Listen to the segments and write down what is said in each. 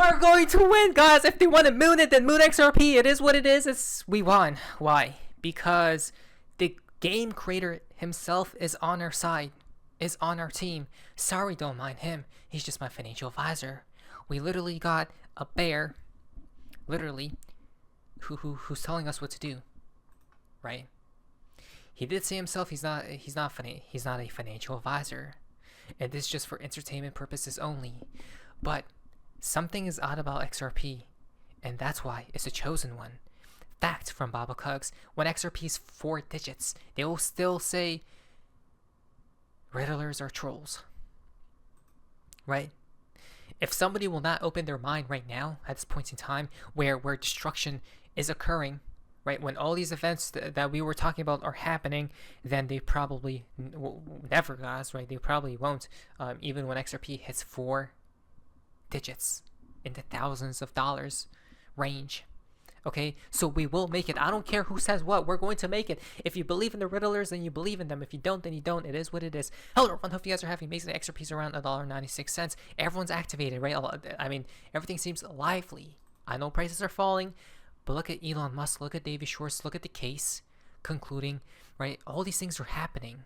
are going to win, guys. If they want to moon it, then moon XRP. It is what it is. We won. Why? Because the game creator himself is on our side, is on our team. Sorry, don't mind him. He's just my financial advisor. We literally got a bear, literally, who's telling us what to do, right? He did say himself he's not a financial advisor, and this is just for entertainment purposes only. But something is odd about XRP, and that's why it's a chosen one. Fact from Baba Cugs: when XRP is 4 digits, they will still say Riddlers are trolls, right? If somebody will not open their mind right now at this point in time where destruction is occurring, right, when all these events that we were talking about are happening, then they probably never, guys, right? They probably won't, even when XRP hits 4 digits in the thousands of dollars range. Okay, so we will make it. I don't care who says what. We're going to make it. If you believe in the Riddlers, then you believe in them. If you don't, then you don't. It is what it is. Hello, everyone. Hope you guys are having amazing. XRP's around $1.96. Everyone's activated, right? I mean, everything seems lively. I know prices are falling, but look at Elon Musk. Look at David Schwartz. Look at the case concluding, right? All these things are happening.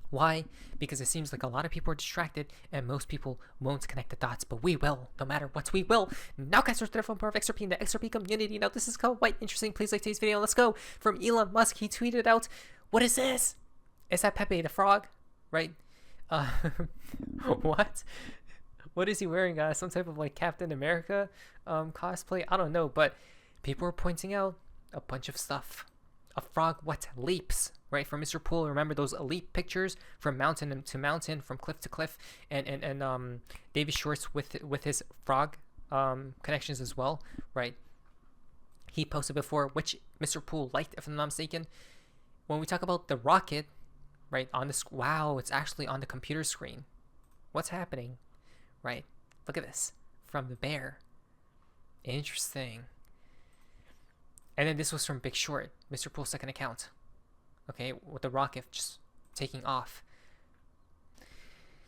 Why? Because it seems like a lot of people are distracted and most people won't connect the dots, but we will, no matter what, we will. Now, guys, we're from part of XRP in the XRP community. Now, this is quite interesting. Please like today's video. Let's go. From Elon Musk, he tweeted out, "What is this? Is that Pepe the Frog?" Right? What? What is he wearing, guys? Some type of like Captain America cosplay? I don't know, but people are pointing out a bunch of stuff. A frog what leaps, right? From Mr. Poole, remember those elite pictures from mountain to mountain, from cliff to cliff, and David Schwartz with his frog connections as well, right? He posted before, which Mr. Poole liked, if I'm not mistaken. When we talk about the rocket, right, on the wow, it's actually on the computer screen. What's happening, right? Look at this from the bear. Interesting. And then this was from Big Short, Mr. Poole's second account. Okay, with the rocket just taking off.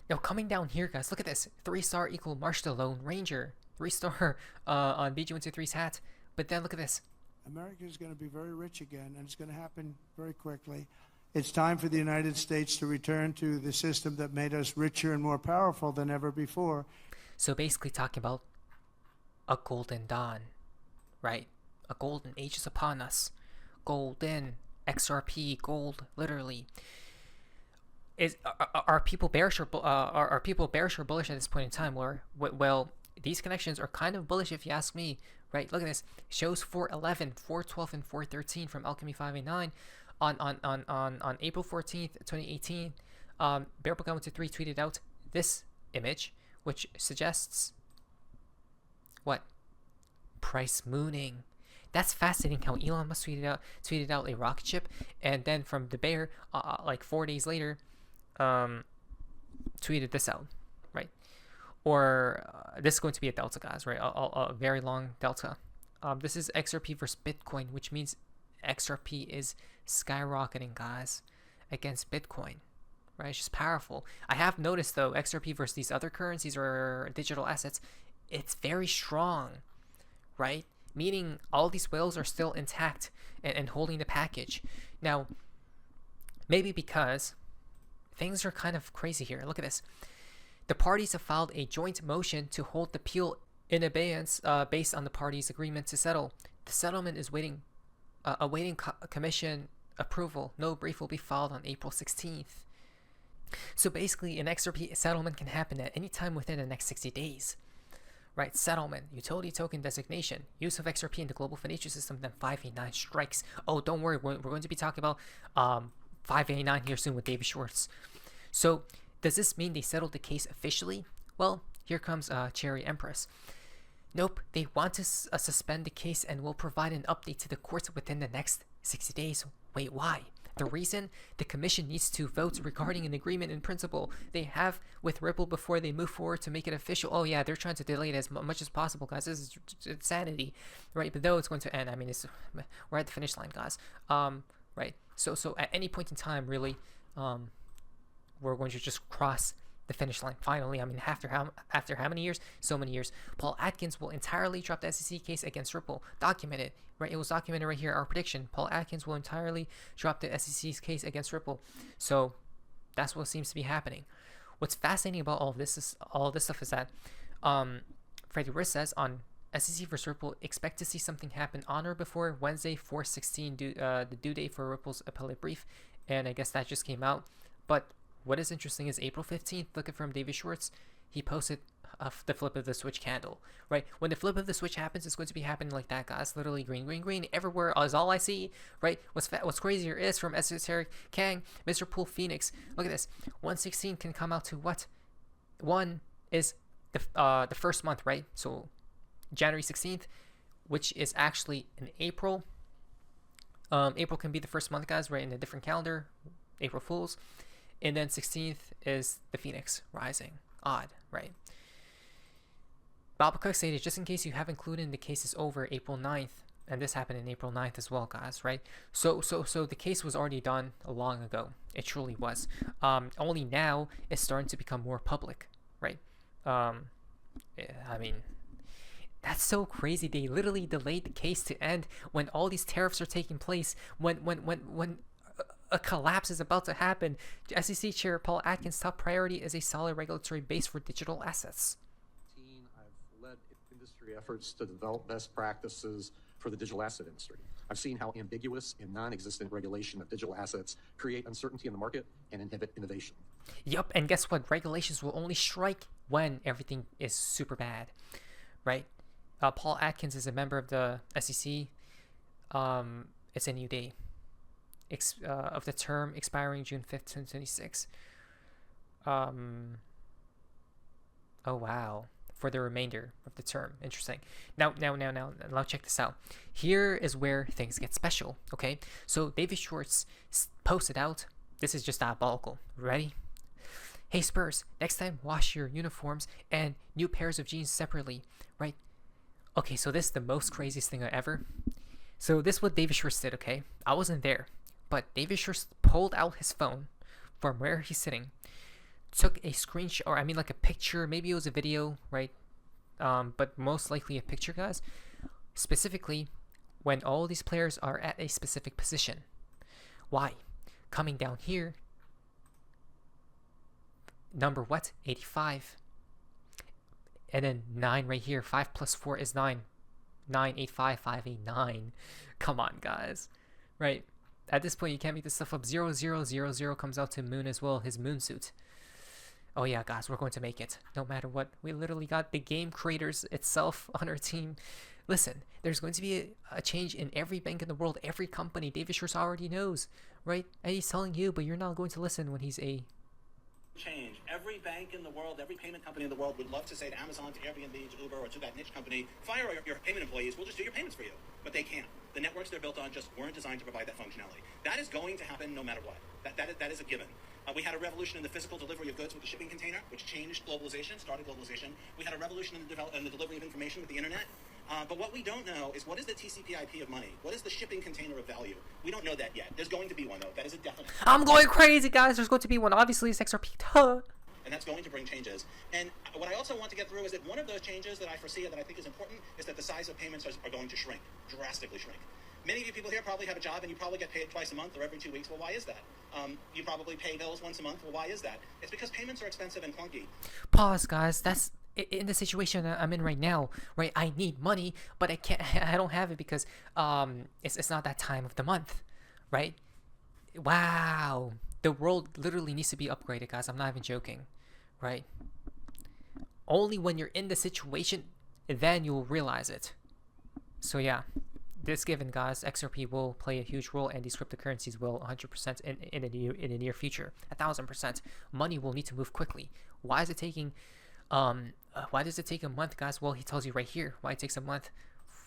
Now coming down here, guys, look at this. 3-star equal Marsh the Lone Ranger. 3-star on BG123's hat. But then look at this. America is going to be very rich again, and it's going to happen very quickly. It's time for the United States to return to the system that made us richer and more powerful than ever before. So basically talking about a golden dawn, right? A golden age is upon us. Golden XRP, gold, literally. Are people bearish or are people bearish or bullish at this point in time? Well, these connections are kind of bullish if you ask me, right? Look at this. Shows 411, 412, and 413 from Alchemy 589 on April 14th, 2018. Bearbook123 tweeted out this image, which suggests what? Price mooning. That's fascinating how Elon Musk tweeted out a rocket ship, and then from the bear, like 4 days later, tweeted this out, right? Or this is going to be a delta, guys, right? A very long delta. This is XRP versus Bitcoin, which means XRP is skyrocketing, guys, against Bitcoin, right? It's just powerful. I have noticed though, XRP versus these other currencies or digital assets, it's very strong, right? Meaning all these whales are still intact and holding the package. Now, maybe because things are kind of crazy here. Look at this. The parties have filed a joint motion to hold the appeal in abeyance based on the parties' agreement to settle. The settlement is awaiting commission approval. No brief will be filed on April 16th. So basically, an XRP settlement can happen at any time within the next 60 days. Right, settlement, utility token designation, use of XRP in the global financial system, then 589 strikes. Oh, don't worry, we're going to be talking about 589 here soon with David Schwartz. So, does this mean they settled the case officially? Well, here comes Cherry Empress. Nope, they want to suspend the case and will provide an update to the courts within the next 60 days. Wait, why? The reason? The commission needs to vote regarding an agreement in principle they have with Ripple before they move forward to make it official. Oh yeah, they're trying to delay it as much as possible, guys. This is insanity, right? But though it's going to end, I mean, we're at the finish line, guys. Right? So at any point in time, really, we're going to just cross the finish line finally. I mean, after how many years? So many years. Paul Atkins will entirely drop the SEC case against Ripple. Documented, right? It was documented right here. Our prediction: Paul Atkins will entirely drop the SEC's case against Ripple. So that's what seems to be happening. What's fascinating about all this stuff is that Freddie Riss says on SEC vs Ripple, expect to see something happen on or before Wednesday, 4/16, the due date for Ripple's appellate brief, and I guess that just came out. But what is interesting is April 15th, look at from David Schwartz, he posted the flip of the switch candle, right? When the flip of the switch happens, it's going to be happening like that, guys. Literally green, green, green everywhere is all I see, right? What's crazier is from Esoteric Kang, Mr. Pool Phoenix. Look at this. 1/16 can come out to what? One is the first month, right? So January 16th, which is actually in April. April can be the first month, guys, right? In a different calendar, April Fools. And then 16th is the Phoenix rising. Odd, right? Bob Cook stated, just in case you have included, the case is over April 9th. And this happened in April 9th as well, guys, right? So the case was already done long ago. It truly was. Only now it's starting to become more public, right? I mean, that's so crazy. They literally delayed the case to end when all these tariffs are taking place, when a collapse is about to happen. SEC Chair Paul Atkins' top priority is a solid regulatory base for digital assets. I've led industry efforts to develop best practices for the digital asset industry. I've seen how ambiguous and non-existent regulation of digital assets create uncertainty in the market and inhibit innovation. Yup, and guess what? Regulations will only strike when everything is super bad, right? Paul Atkins is a member of the SEC. It's a new day of the term expiring June 5th, 2026. Oh, wow. For the remainder of the term. Interesting. Now, check this out. Here is where things get special, okay? So David Schwartz posted out. This is just diabolical. Ready? Hey Spurs, next time wash your uniforms and new pairs of jeans separately, right? Okay, so this is the most craziest thing ever. So this is what David Schwartz did, okay? I wasn't there, but David Schwartz pulled out his phone from where he's sitting, took a screenshot, or I mean like a picture, maybe it was a video, right? But most likely a picture, guys. Specifically, when all these players are at a specific position. Why? Coming down here, number what? 85. And then 9 right here. 5 plus 4 is 9. 9, 8, 5, 5, 8, 9. Come on, guys. Right? At this point, you can't make this stuff up. 0, 0, 0, 0 comes out to Moon as well. His Moon suit. Oh yeah, guys, we're going to make it. No matter what. We literally got the game creators itself on our team. Listen, there's going to be a change in every bank in the world. Every company. David Schwartz already knows. Right? And he's telling you, but you're not going to listen when he's a... change. Every bank in the world, every payment company in the world would love to say to Amazon, to Airbnb, to Uber, or to that niche company, fire your payment employees, we'll just do your payments for you. But they can't. The networks they're built on just weren't designed to provide that functionality. That is going to happen no matter what. That is a given. We had a revolution in the physical delivery of goods with the shipping container, which changed globalization, started globalization. We had a revolution in the delivery of information with the internet. But what we don't know is, what is the TCP/IP of money? What is the shipping container of value? We don't know that yet. There's going to be one, though. That is a definite. I'm going crazy, guys. There's going to be one. Obviously, it's XRP. Duh. And that's going to bring changes. And what I also want to get through is that one of those changes that I foresee and that I think is important is that the size of payments are going to shrink, drastically shrink. Many of you people here probably have a job and you probably get paid twice a month or every 2 weeks. Well, why is that? You probably pay bills once a month. Well, why is that? It's because payments are expensive and clunky. Pause, guys. That's in the situation that I'm in right now, right? I need money, but I can't. I don't have it because it's not that time of the month, right? Wow, the world literally needs to be upgraded, guys. I'm not even joking, right? Only when you're in the situation, then you'll realize it. So yeah. This given, guys, XRP will play a huge role, and these cryptocurrencies will 100% in the near future. 1,000%. Money will need to move quickly. Why is it taking? Why does it take a month, guys? Well, he tells you right here why it takes a month.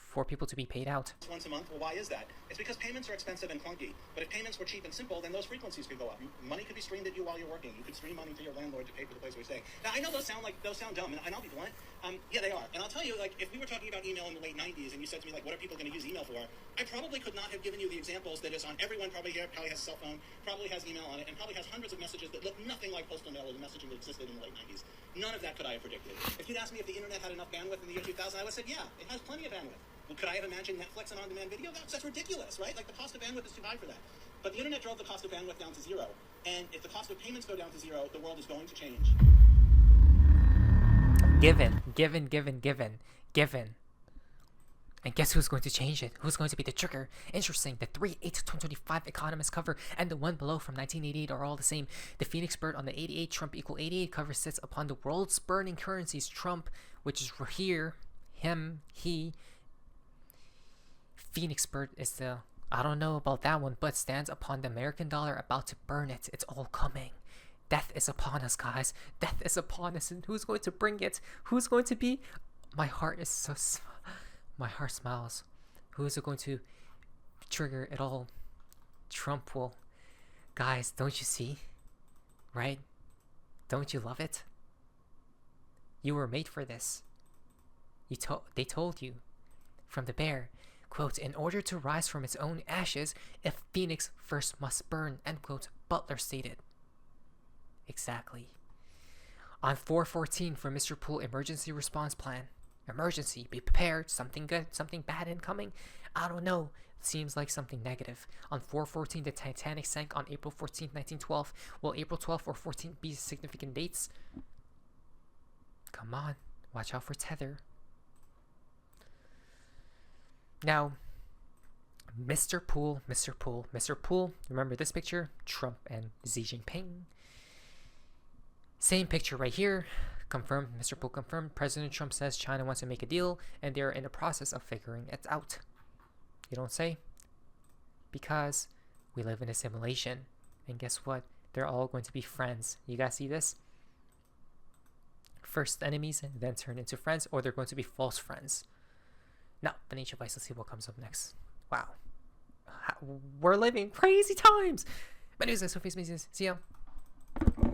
for people to be paid out. Once a month. Well, why is that? It's because payments are expensive and clunky. But if payments were cheap and simple, then those frequencies could go up. Money could be streamed at you while you're working. You could stream money to your landlord to pay for the place where you stay. Now, I know those sound dumb, and I'll be blunt. Yeah, they are. And I'll tell you, like, if we were talking about email in the late 90s, and you said to me, like, what are people going to use email for? I probably could not have given you the examples that is on everyone probably here, probably has a cell phone, probably has email on it, and probably has hundreds of messages that look nothing like postal mail or the messaging that existed in the late 90s. None of that could I have predicted. If you'd asked me if the internet had enough bandwidth in the year 2000, I would have said, yeah, it has plenty of bandwidth. Well, could I have imagined Netflix and on-demand video? That's ridiculous, right? Like, the cost of bandwidth is too high for that. But the internet drove the cost of bandwidth down to zero. And if the cost of payments go down to zero, the world is going to change. Given. And guess who's going to change it? Who's going to be the trigger? Interesting. The 3/8/2025 economist cover and the one below from 1988 are all the same. The Phoenix bird on the 88 Trump equal 88 cover sits upon the world's burning currencies. Trump, which is here, him, he. Phoenix bird is the, I don't know about that one, but stands upon the American dollar about to burn it. It's all coming. Death is upon us, guys. Death is upon us. And who's going to bring it? Who's going to be? My heart is so... My heart smiles. Who is it going to trigger it all? Trump will. Guys, don't you see? Right? Don't you love it? You were made for this. They told you from the bear, quote, in order to rise from its own ashes, a phoenix first must burn, end quote, Butler stated. Exactly. On 4/14 from Mr. Poole, emergency response plan. Emergency, be prepared, something good, something bad incoming. I don't know. Seems like something negative. On 4/14, the Titanic sank on April 14th, 1912. Will April 12th or 14th be significant dates? Come on, watch out for Tether. Now, Mr. Poole, remember this picture? Trump and Xi Jinping. Same picture right here. Confirmed, Mr. Poole confirmed. President Trump says China wants to make a deal and they're in the process of figuring it out. You don't say? Because we live in a simulation. And guess what? They're all going to be friends. You guys see this? First enemies, then turn into friends, or they're going to be false friends. Now, financial advice. Let's see what comes up next. Wow. We're living crazy times. My name is XRP. See ya.